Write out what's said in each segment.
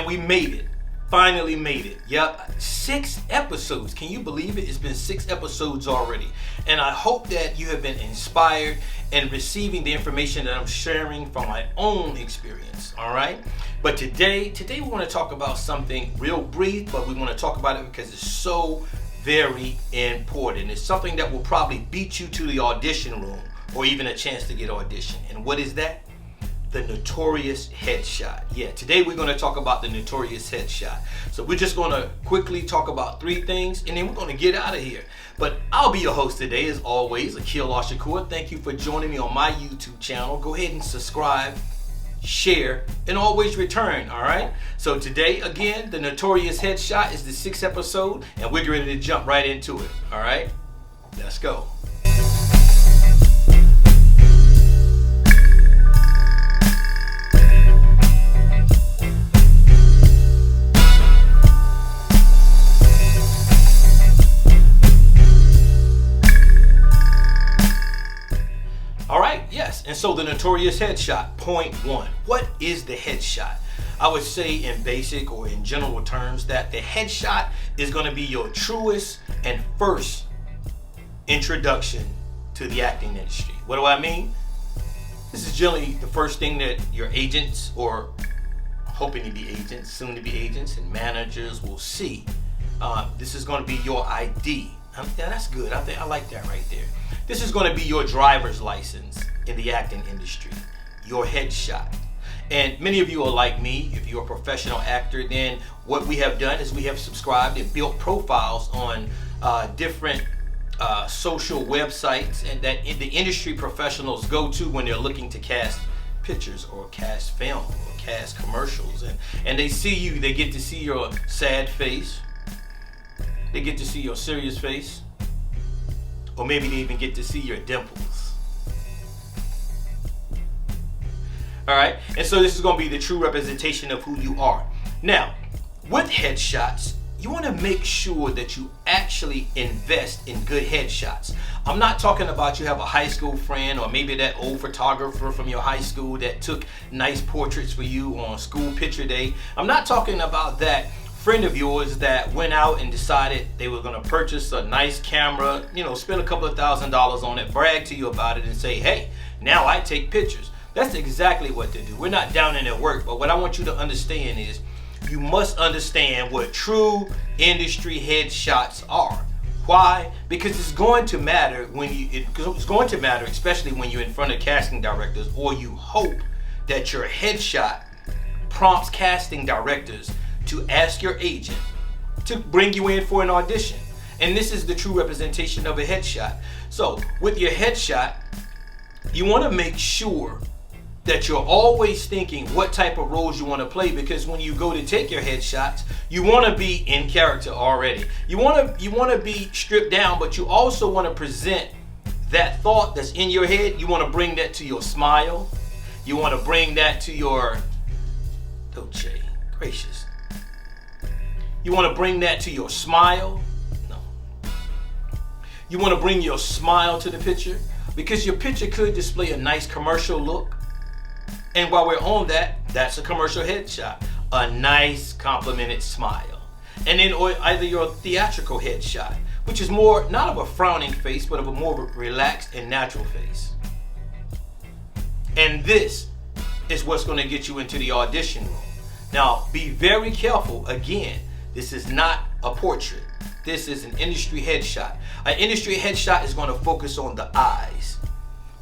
And we made it. Finally made it. Yep, 6 episodes. Can you believe it? It's been 6 episodes already. And I hope that you have been inspired and receiving the information that I'm sharing from my own experience. All right. But today we want to talk about something real brief, but we want to talk about it because it's so very important. It's something that will probably beat you to the audition room or even a chance to get auditioned. And what is that? The notorious headshot. Yeah, today we're going to talk about the notorious headshot. So we're just going to quickly talk about 3 things and then we're going to get out of here. But I'll be your host today as always, AQEEL ash-shakoor. Thank you for joining me on my YouTube channel. Go ahead and subscribe, share, and always return, all right? So today, again, the notorious headshot is the 6th episode and we're ready to jump right into it, all right? Let's go. And so the notorious headshot, point 1. What is the headshot? I would say in basic or in general terms that the headshot is going to be your truest and first introduction to the acting industry. What do I mean? This is generally the first thing that your agents or hoping to be agents, soon to be agents and managers will see. This is going to be your ID. Yeah, that's good. I like that right there. This is going to be your driver's license in the acting industry, your headshot. And many of you are like me. If you're a professional actor, then what we have done is we have subscribed and built profiles on different social websites and that the industry professionals go to when they're looking to cast pictures or cast film or cast commercials. And they see you, they get to see your sad face. They get to see your serious face. Or maybe they even get to see your dimples. All right, and so this is going to be the true representation of who you are. Now, with headshots, you want to make sure that you actually invest in good headshots. I'm not talking about you have a high school friend or maybe that old photographer from your high school that took nice portraits for you on school picture day. I'm not talking about that friend of yours that went out and decided they were going to purchase a nice camera, spend a couple of $1,000s on it, brag to you about it and say, hey, now I take pictures. That's exactly what they do. We're not down in their work, but what I want you to understand is you must understand what true industry headshots are. Why? Because it's going to matter especially when you're in front of casting directors, or you hope that your headshot prompts casting directors to ask your agent to bring you in for an audition. And this is the true representation of a headshot. So with your headshot, you want to make sure that you're always thinking what type of roles you want to play, because when you go to take your headshots, you want to be in character already. You want to be stripped down, but you also want to present that thought that's in your head. You want to bring that to your smile. You want to bring that to your Dolce, gracious. You want to bring that to your smile. No. You want to bring your smile to the picture, because your picture could display a nice commercial look. And while we're on that, that's a commercial headshot. A nice complimented smile. And then either your theatrical headshot, which is more not of a frowning face, but of a more relaxed and natural face. And this is what's going to get you into the audition room. Now, be very careful. Again, this is not a portrait. This is an industry headshot. An industry headshot is going to focus on the eyes.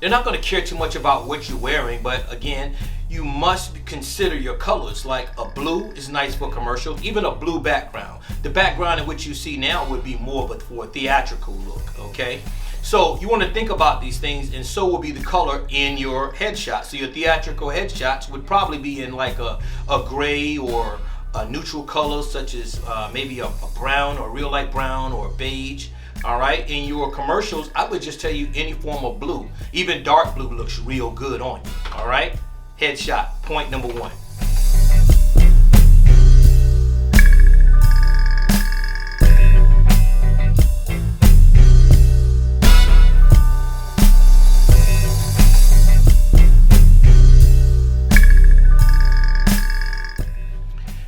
They're not going to care too much about what you're wearing, but again, you must consider your colors. Like a blue is nice for commercials, even a blue background. The background in which you see now would be more but for a theatrical look, okay? So you want to think about these things, and so will be the color in your headshot. So your theatrical headshots would probably be in like a gray or a neutral color, such as maybe a brown or real light brown or beige. All right, in your commercials, I would just tell you any form of blue. Even dark blue looks real good on you. All right, headshot, point number 1.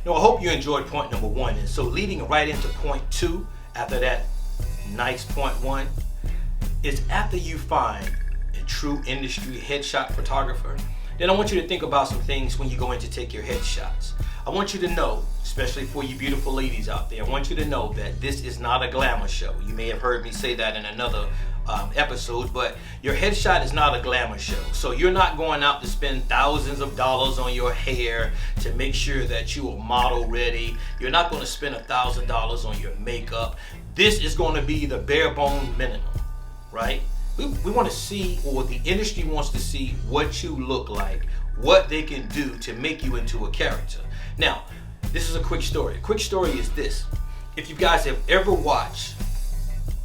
Now, I hope enjoyed point number 1. And so leading right into point 2, after that nice point 1, is after you find a true industry headshot photographer, then I want you to think about some things when you go in to take your headshots. I want you to know, especially for you beautiful ladies out there, I want you to know that this is not a glamour show. You may have heard me say that in another episode, but your headshot is not a glamour show. So you're not going out to spend thousands of dollars on your hair to make sure that you are model ready. You're not going to spend $1,000 on your makeup. This is going to be the bare bone minimum, right? We want to see, or the industry wants to see, what you look like, what they can do to make you into a character. Now, this is a quick story. A quick story is this. If you guys have ever watched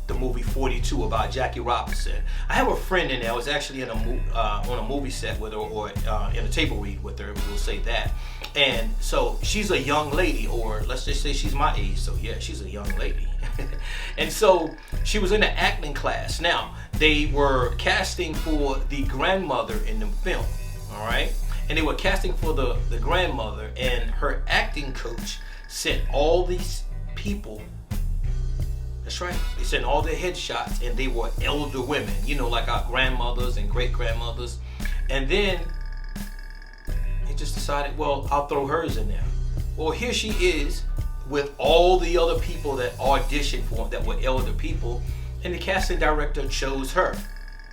the movie 42 about Jackie Robinson, I have a friend in there. I was actually on a movie set with her, or in a table read with her, we'll say that. And so she's a young lady, or let's just say she's my age, so yeah, she's a young lady. And so she was in an acting class. Now, they were casting for the grandmother in the film, all right? And they were casting for the grandmother, and her acting coach sent all these people. That's right. They sent all their headshots, and they were elder women, you know, like our grandmothers and great-grandmothers. And then he just decided, well, I'll throw hers in there. Well, here she is with all the other people that auditioned for that were elder people, and the casting director chose her.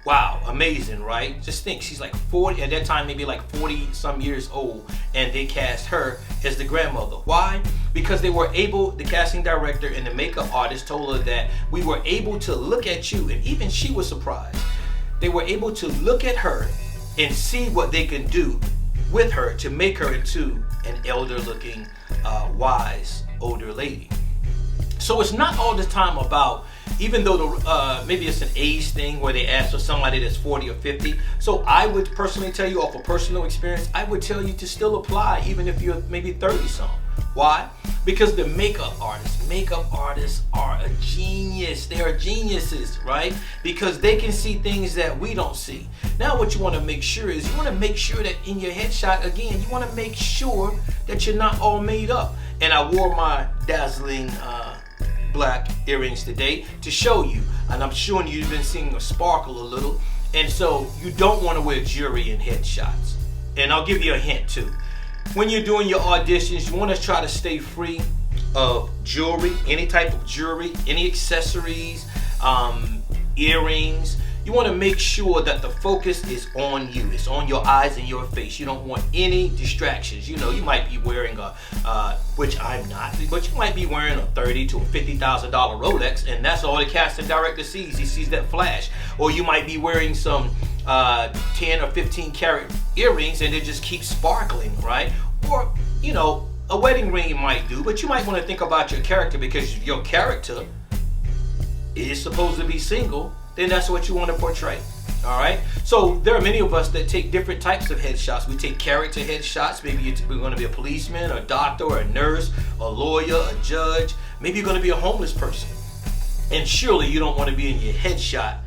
Wow, amazing, right? Just think, she's like 40, at that time maybe like 40 some years old, and they cast her as the grandmother. Why? Because they were able, the casting director and the makeup artist told her that we were able to look at you, and even she was surprised. They were able to look at her and see what they can do with her to make her into an elder looking, wise, older lady. So it's not all the time about, even though maybe it's an age thing where they ask for somebody that's 40 or 50. So I would personally tell you, off of personal experience, I would tell you to still apply even if you're maybe 30 something. Why? Because the makeup artists are a genius. They are geniuses, right? Because they can see things that we don't see. Now what you want to make sure is, you want to make sure that in your headshot, again, you want to make sure that you're not all made up. And I wore my dazzling black earrings today to show you, and I'm showing you, you've been seeing a sparkle a little, and so you don't want to wear jewelry in headshots. And I'll give you a hint too. When you're doing your auditions, you want to try to stay free of jewelry, any type of jewelry, any accessories, earrings. You want to make sure that the focus is on you. It's on your eyes and your face. You don't want any distractions. You know, you might be wearing a, which I'm not, but you might be wearing a $30,000 to a $50,000 Rolex, and that's all the casting director sees. He sees that flash. Or you might be wearing some 10 or 15 karat earrings, and they just keep sparkling, right? Or, you know, a wedding ring might do, but you might want to think about your character, because if your character is supposed to be single, then that's what you want to portray. All right. So there are many of us that take different types of headshots. We take character headshots. Maybe you're going to be a policeman, a doctor, or a nurse, a lawyer, a judge. Maybe you're going to be a homeless person. And surely you don't want to be in your headshot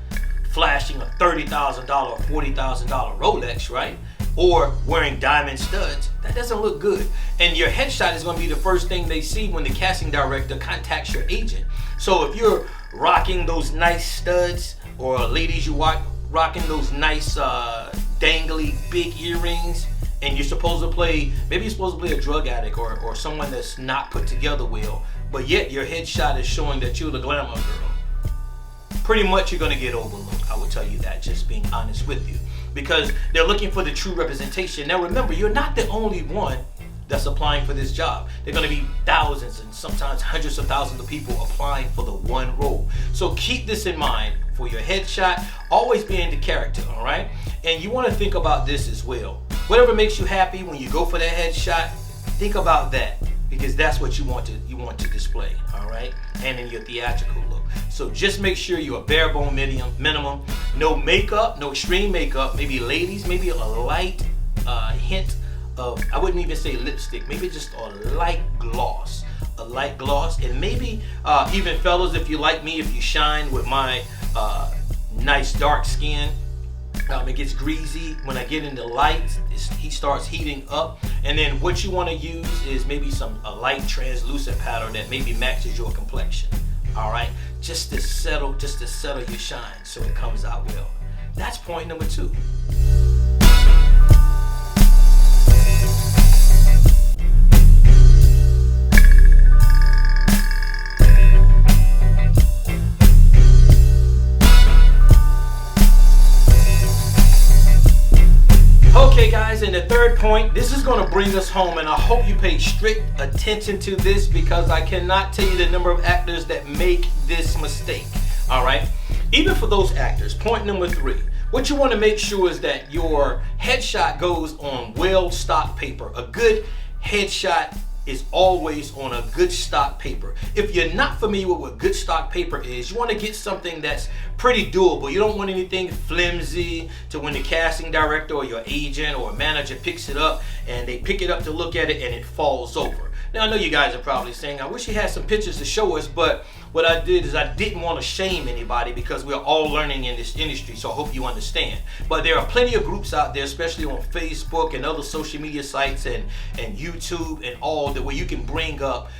flashing a $30,000 or $40,000 Rolex, right? Or wearing diamond studs. That doesn't look good. And your headshot is going to be the first thing they see when the casting director contacts your agent. So if you're rocking those nice studs, or ladies, you rocking those nice dangly big earrings, and you're supposed to play, maybe you're supposed to play a drug addict or someone that's not put together well, but yet your headshot is showing that you're the glamour girl, pretty much you're going to get overlooked. I will tell you that, just being honest with you, because they're looking for the true representation. Now remember, you're not the only one that's applying for this job. They're going to be thousands and sometimes hundreds of thousands of people applying for the one role. So keep this in mind for your headshot. Always be into character, all right? And you want to think about this as well. Whatever makes you happy when you go for that headshot, think about that, because that's what you want to display, all right? And in your theatrical look. So just make sure you're a bare bone minimum. No makeup, no extreme makeup. Maybe ladies, maybe a light hint of, I wouldn't even say lipstick, maybe just a light gloss, and maybe even fellas, if you like me, if you shine with my nice dark skin, It gets greasy. When I get into lights, he starts heating up. And then what you want to use is maybe a light translucent powder that maybe matches your complexion. All right, just to settle your shine so it comes out well. That's point number 2. Okay guys, and the third point, this is going to bring us home, and I hope you pay strict attention to this because I cannot tell you the number of actors that make this mistake. All right, even for those actors, point number 3, what you want to make sure is that your headshot goes on well stock paper. A good headshot is always on a good stock paper. If you're not familiar with what good stock paper is, you want to get something that's pretty doable. You don't want anything flimsy to when the casting director or your agent or manager picks it up and they pick it up to look at it and it falls over. Now I know you guys are probably saying, I wish you had some pictures to show us, but what I did is I didn't want to shame anybody because we're all learning in this industry, so I hope you understand. But there are plenty of groups out there, especially on Facebook and other social media sites and YouTube and all that, where you can bring up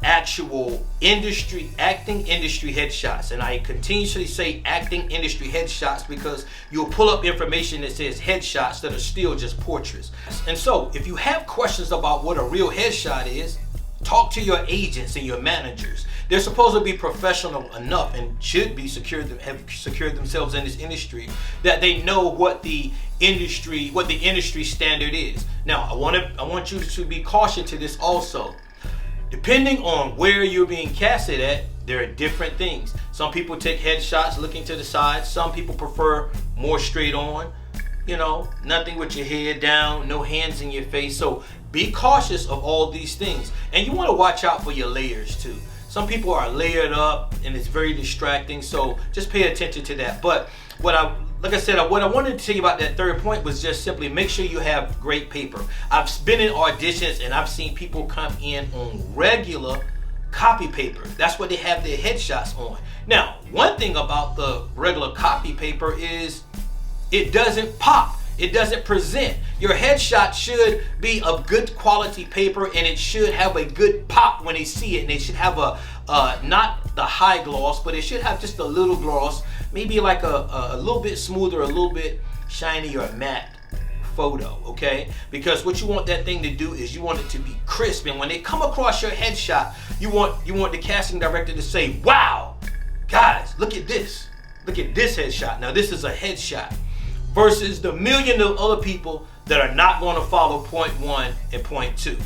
actual acting industry headshots. And I continuously say acting industry headshots because you'll pull up information that says headshots that are still just portraits. And so if you have questions about what a real headshot is, talk to your agents and your managers. They're supposed to be professional enough and should be have secured themselves in this industry that they know what the industry standard is. Now, I want you to be cautious to this also. Depending on where you're being casted at, there are different things. Some people take headshots looking to the side. Some people prefer more straight on. Nothing with your head down, no hands in your face. So be cautious of all these things. And you want to watch out for your layers too. Some people are layered up and it's very distracting. So just pay attention to that. But what I wanted to tell you about that third point was just simply make sure you have great paper. I've been in auditions and I've seen people come in on regular copy paper. That's what they have their headshots on. Now, one thing about the regular copy paper is it doesn't pop. It doesn't present. Your headshot should be of good quality paper and it should have a good pop when they see it. And it should have not the high gloss, but it should have just a little gloss, maybe like a little bit smoother, a little bit shiny or matte photo, okay? Because what you want that thing to do is you want it to be crisp. And when they come across your headshot, you want the casting director to say, wow, guys, look at this. Look at this headshot. Now this is a headshot. Versus the million of other people that are not going to follow point 1 and point 2.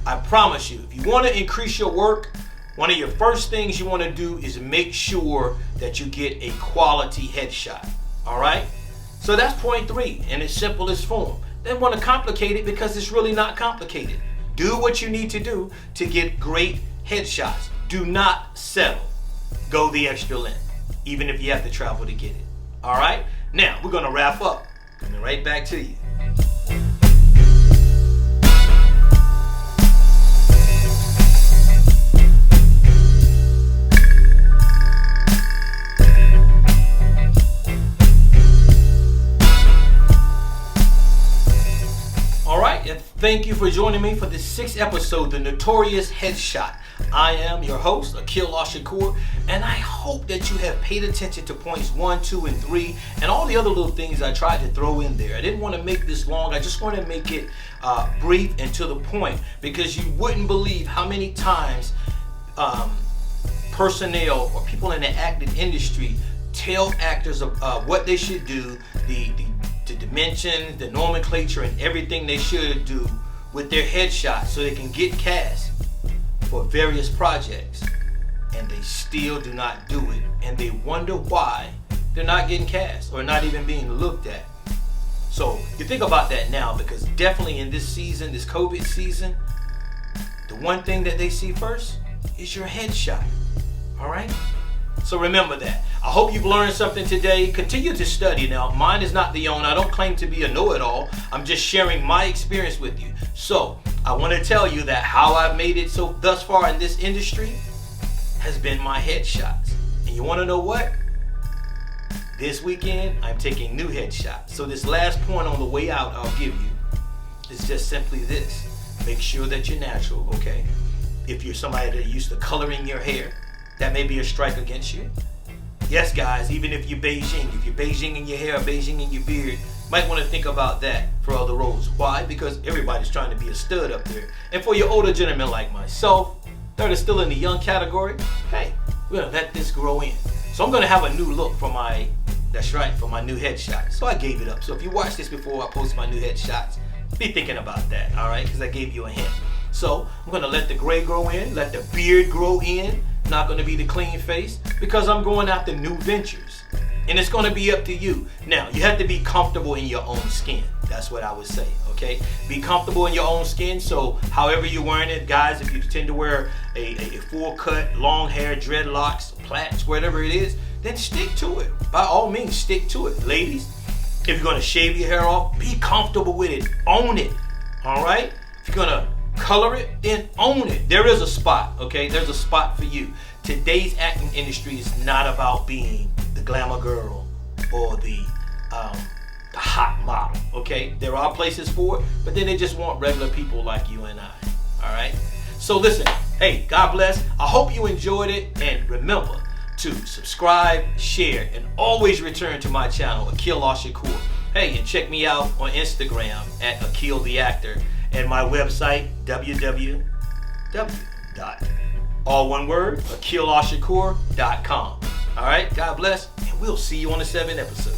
I promise you, if you want to increase your work, one of your first things you want to do is make sure that you get a quality headshot. All right? So that's point 3 in its simplest form. They want to complicate it because it's really not complicated. Do what you need to do to get great headshots. Do not settle. Go the extra length, even if you have to travel to get it. All right? Now, we're going to wrap up. Coming right back to you. All right, and thank you for joining me for the 6th episode, The Notorious Headshot. I am your host, AQEEL ash-shakoor, and I hope that you have paid attention to points 1, 2, and 3, and all the other little things I tried to throw in there. I didn't want to make this long. I just want to make it brief and to the point, because you wouldn't believe how many times personnel or people in the acting industry tell actors what they should do, the dimensions, the nomenclature, and everything they should do with their headshots so they can get cast for various projects, and they still do not do it, and they wonder why they're not getting cast or not even being looked at. So you think about that now, because definitely in this season, this COVID season, the one thing that they see first is your headshot. All right? So remember that. I hope you've learned something today. Continue to study. Now, mine is not the own. I don't claim to be a know-it-all. I'm just sharing my experience with you. So I want to tell you that how I've made it so thus far in this industry has been my headshots. And you want to know what? This weekend, I'm taking new headshots. So this last point on the way out I'll give you is just simply this. Make sure that you're natural, okay? If you're somebody that used to coloring your hair, that may be a strike against you. Yes, guys, even if you're Beijing in your hair, Beijing in your beard, you might want to think about that for other roles. Why? Because everybody's trying to be a stud up there. And for your older gentlemen like myself, that are still in the young category, hey, we're gonna let this grow in. So I'm gonna have a new look for my, that's right, for my new headshot. So I gave it up. So if you watch this before I post my new headshots, be thinking about that, all right? Because I gave you a hint. So I'm gonna let the gray grow in, let the beard grow in. Not gonna be the clean face because I'm going after new ventures. And it's gonna be up to you. Now, you have to be comfortable in your own skin. That's what I would say, okay? Be comfortable in your own skin. So however you're wearing it, guys, if you tend to wear a full cut, long hair, dreadlocks, plaits, whatever it is, then stick to it. By all means, stick to it. Ladies, if you're gonna shave your hair off, be comfortable with it. Own it, all right? If you're gonna color it, then own it. There is a spot, okay? There's a spot for you. Today's acting industry is not about being the glamour girl or the hot model, okay? There are places for it, but then they just want regular people like you and I, all right? So listen, hey, God bless. I hope you enjoyed it, and remember to subscribe, share, and always return to my channel, AQEEL ash-shakoor. Hey, and check me out on Instagram at AQEEL the Actor, and my website, www.AQEELash-shakoor.com. All right, God bless, and we'll see you on the 7th episode.